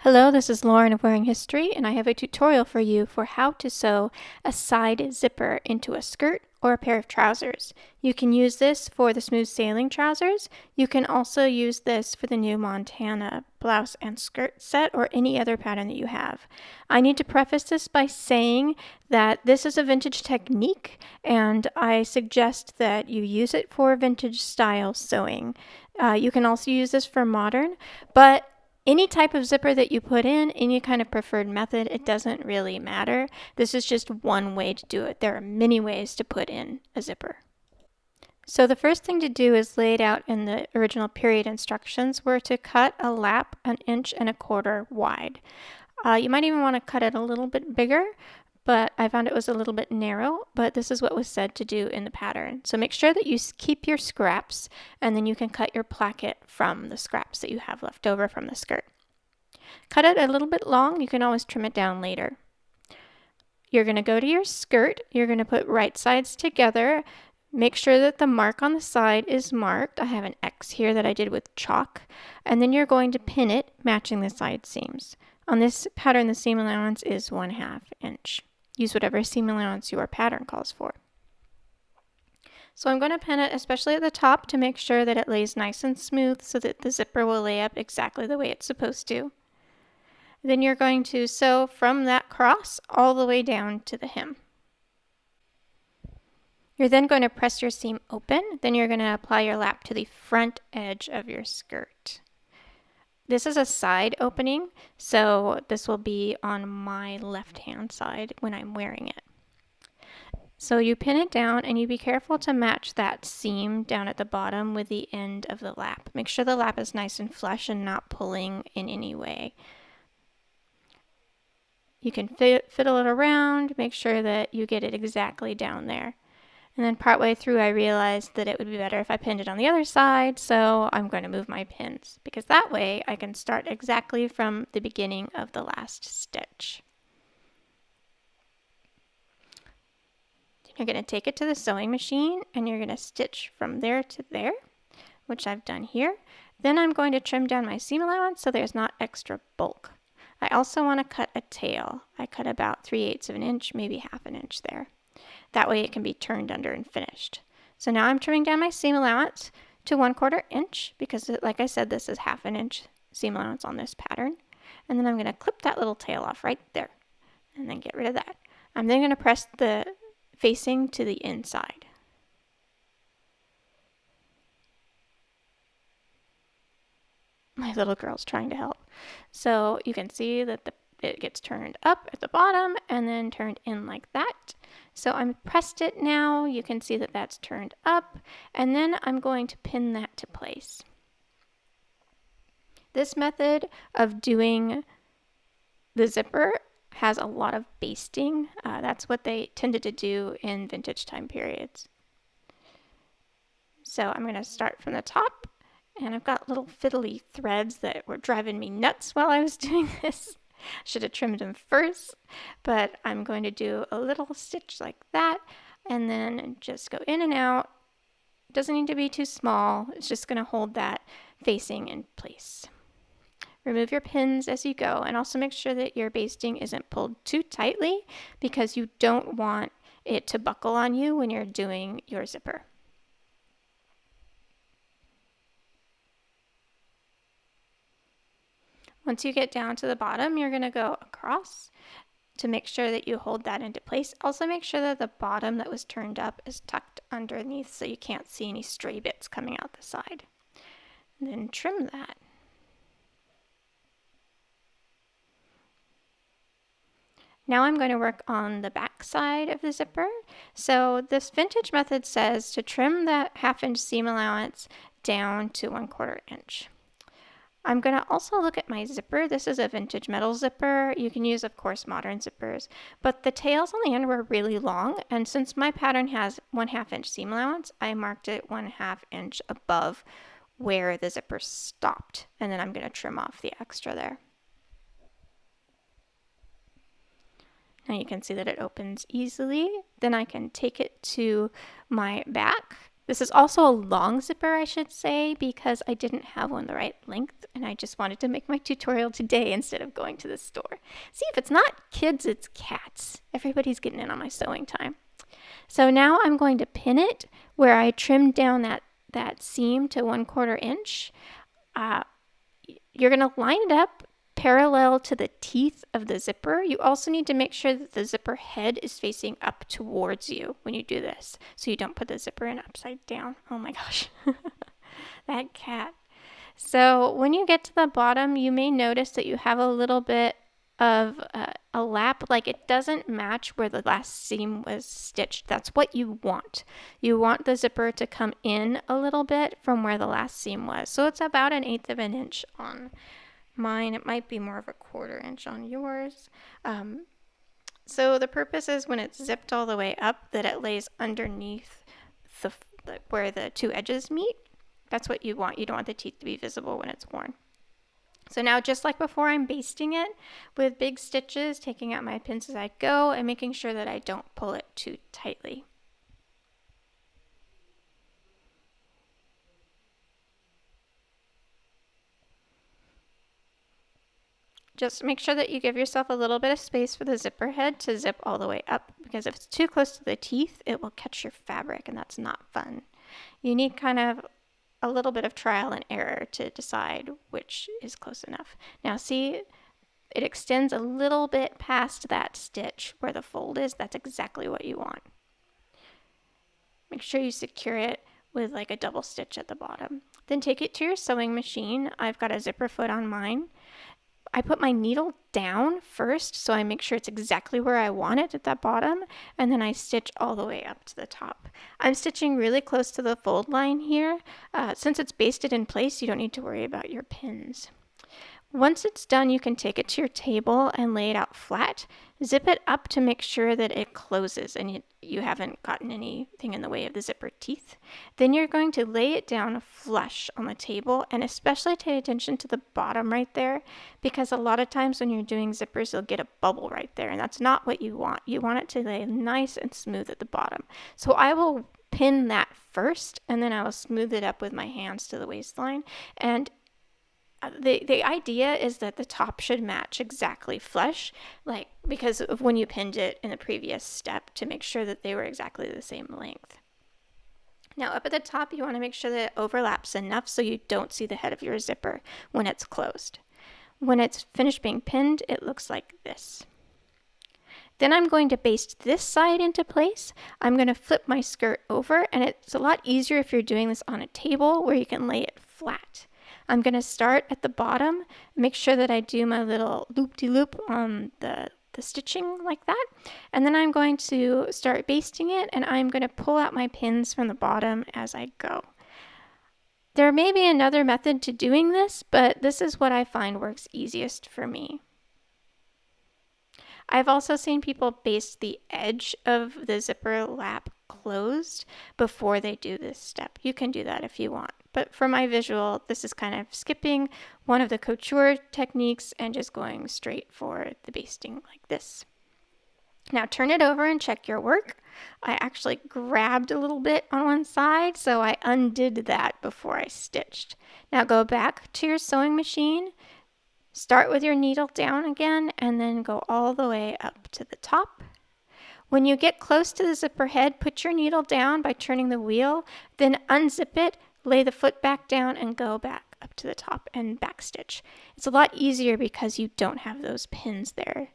Hello, this is Lauren of Wearing History, and I have a tutorial for you for how to sew a side zipper into a skirt or a pair of trousers. You can use this for the smooth sailing trousers. You can also use this for the new Montana Blouse and Skirt set or any other pattern that you have. I need to preface this by saying that this is a vintage technique, and I suggest that you use it for vintage style sewing. You can also use this for modern, but any type of zipper that you put in, any kind of preferred method, it doesn't really matter. This is just one way to do it. There are many ways to put in a zipper. So the first thing to do is laid out in the original period instructions were to cut a lap 1.25 inches wide. You might even want to cut it a little bit bigger, but I found it was a little bit narrow, but this is what was said to do in the pattern. So make sure that you keep your scraps, and then you can cut your placket from the scraps that you have left over from the skirt. Cut it a little bit long. You can always trim it down later. You're going to go to your skirt. You're going to put right sides together. Make sure that the mark on the side is marked. I have an X here that I did with chalk. And then you're going to pin it, matching the side seams. On this pattern, the seam allowance is 1/2 inch. Use whatever seam allowance your pattern calls for. So I'm going to pin it especially at the top to make sure that it lays nice and smooth so that the zipper will lay up exactly the way it's supposed to. Then you're going to sew from that cross all the way down to the hem. You're then going to press your seam open. Then you're going to apply your lap to the front edge of your skirt. This is a side opening, so this will be on my left-hand side when I'm wearing it. So you pin it down and you be careful to match that seam down at the bottom with the end of the lap. Make sure the lap is nice and flush and not pulling in any way. You can fiddle it around, make sure that you get it exactly down there. And then partway through I realized that it would be better if I pinned it on the other side, so I'm going to move my pins, because that way I can start exactly from the beginning of the last stitch. You're going to take it to the sewing machine and you're going to stitch from there to there, which I've done here. Then I'm going to trim down my seam allowance so there's not extra bulk. I also want to cut a tail. I cut about 3/8 of an inch, maybe 1/2 inch there. That way it can be turned under and finished. So now I'm trimming down my seam allowance to 1/4 inch because, like I said, this is 1/2 inch seam allowance on this pattern. And then I'm going to clip that little tail off right there and then get rid of that. I'm then going to press the facing to the inside. My little girl's trying to help. So you can see that it gets turned up at the bottom and then turned in like that. So I'm pressed it now. You can see that that's turned up, and then I'm going to pin that to place. This method of doing the zipper has a lot of basting. That's what they tended to do in vintage time periods. So I'm going to start from the top, and I've got little fiddly threads that were driving me nuts while I was doing this. Should have trimmed them first, but I'm going to do a little stitch like that and then just go in and out. It doesn't need to be too small. It's just going to hold that facing in place. Remove your pins as you go, and also make sure that your basting isn't pulled too tightly because you don't want it to buckle on you when you're doing your zipper. Once you get down to the bottom, you're going to go across to make sure that you hold that into place. Also make sure that the bottom that was turned up is tucked underneath so you can't see any stray bits coming out the side. And then trim that. Now I'm going to work on the back side of the zipper. So this vintage method says to trim that 1/2 inch seam allowance down to 1/4 inch. I'm going to also look at my zipper. This is a vintage metal zipper. You can use, of course, modern zippers, but the tails on the end were really long, and since my pattern has 1/2 inch seam allowance, I marked it 1/2 inch above where the zipper stopped, and then I'm going to trim off the extra there. Now you can see that it opens easily. Then I can take it to my back. This is also a long zipper, I should say, because I didn't have one the right length and I just wanted to make my tutorial today instead of going to the store. See, if it's not kids, it's cats. Everybody's getting in on my sewing time. So now I'm going to pin it where I trimmed down that seam to 1/4 inch. You're going to line it up parallel to the teeth of the zipper. You also need to make sure that the zipper head is facing up towards you when you do this, so you don't put the zipper in upside down. Oh my gosh, that cat. So when you get to the bottom, you may notice that you have a little bit of a lap, like it doesn't match where the last seam was stitched. That's what you want. You want the zipper to come in a little bit from where the last seam was. So it's about 1/8 of an inch on mine. It might be more of 1/4 inch on yours. So the purpose is when it's zipped all the way up that it lays underneath where the two edges meet. That's what you want. You don't want the teeth to be visible when it's worn. So now, just like before, I'm basting it with big stitches, taking out my pins as I go and making sure that I don't pull it too tightly. Just make sure that you give yourself a little bit of space for the zipper head to zip all the way up, because if it's too close to the teeth, it will catch your fabric and that's not fun. You need kind of a little bit of trial and error to decide which is close enough. Now see, it extends a little bit past that stitch where the fold is. That's exactly what you want. Make sure you secure it with like a double stitch at the bottom. Then take it to your sewing machine. I've got a zipper foot on mine. I put my needle down first, so I make sure it's exactly where I want it at that bottom, and then I stitch all the way up to the top. I'm stitching really close to the fold line here. Since it's basted in place, you don't need to worry about your pins. Once it's done, you can take it to your table and lay it out flat. Zip it up to make sure that it closes and you haven't gotten anything in the way of the zipper teeth. Then you're going to lay it down flush on the table, and especially pay attention to the bottom right there, because a lot of times when you're doing zippers, you'll get a bubble right there, and that's not what you want. You want it to lay nice and smooth at the bottom. So I will pin that first, and then I will smooth it up with my hands to the waistline. And the idea is that the top should match exactly flush, like because of when you pinned it in the previous step, to make sure that they were exactly the same length. Now up at the top, you want to make sure that it overlaps enough so you don't see the head of your zipper when it's closed. When it's finished being pinned, it looks like this. Then I'm going to baste this side into place. I'm going to flip my skirt over, and it's a lot easier if you're doing this on a table where you can lay it flat. I'm going to start at the bottom, make sure that I do my little loop-de-loop on the stitching like that, and then I'm going to start basting it, and I'm going to pull out my pins from the bottom as I go. There may be another method to doing this, but this is what I find works easiest for me. I've also seen people baste the edge of the zipper lap closed before they do this step. You can do that if you want. But for my visual, this is kind of skipping one of the couture techniques and just going straight for the basting like this. Now turn it over and check your work. I actually grabbed a little bit on one side, so I undid that before I stitched. Now go back to your sewing machine. Start with your needle down again, and then go all the way up to the top. When you get close to the zipper head, put your needle down by turning the wheel, then unzip it, lay the foot back down, and go back up to the top and back stitch. It's a lot easier because you don't have those pins there.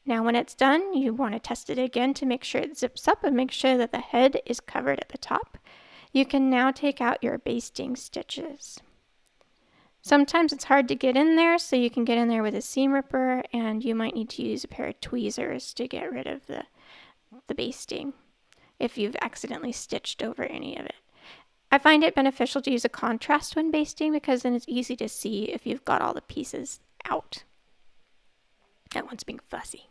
Now when it's done, you want to test it again to make sure it zips up and make sure that the head is covered at the top. You can now take out your basting stitches. Sometimes it's hard to get in there, so you can get in there with a seam ripper, and you might need to use a pair of tweezers to get rid of the basting if you've accidentally stitched over any of it. I find it beneficial to use a contrast when basting because then it's easy to see if you've got all the pieces out. That one's being fussy.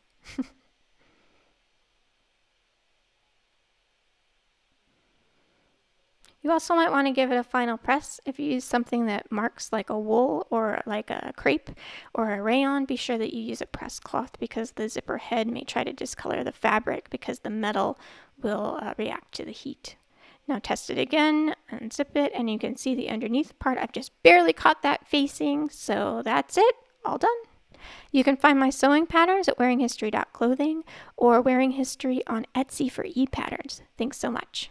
You also might want to give it a final press. If you use something that marks like a wool or like a crepe or a rayon, be sure that you use a press cloth because the zipper head may try to discolor the fabric because the metal will react to the heat. Now test it again, unzip it, and you can see the underneath part. I've just barely caught that facing, so that's it, all done. You can find my sewing patterns at wearinghistory.clothing or Wearing History on Etsy for e-patterns. Thanks so much.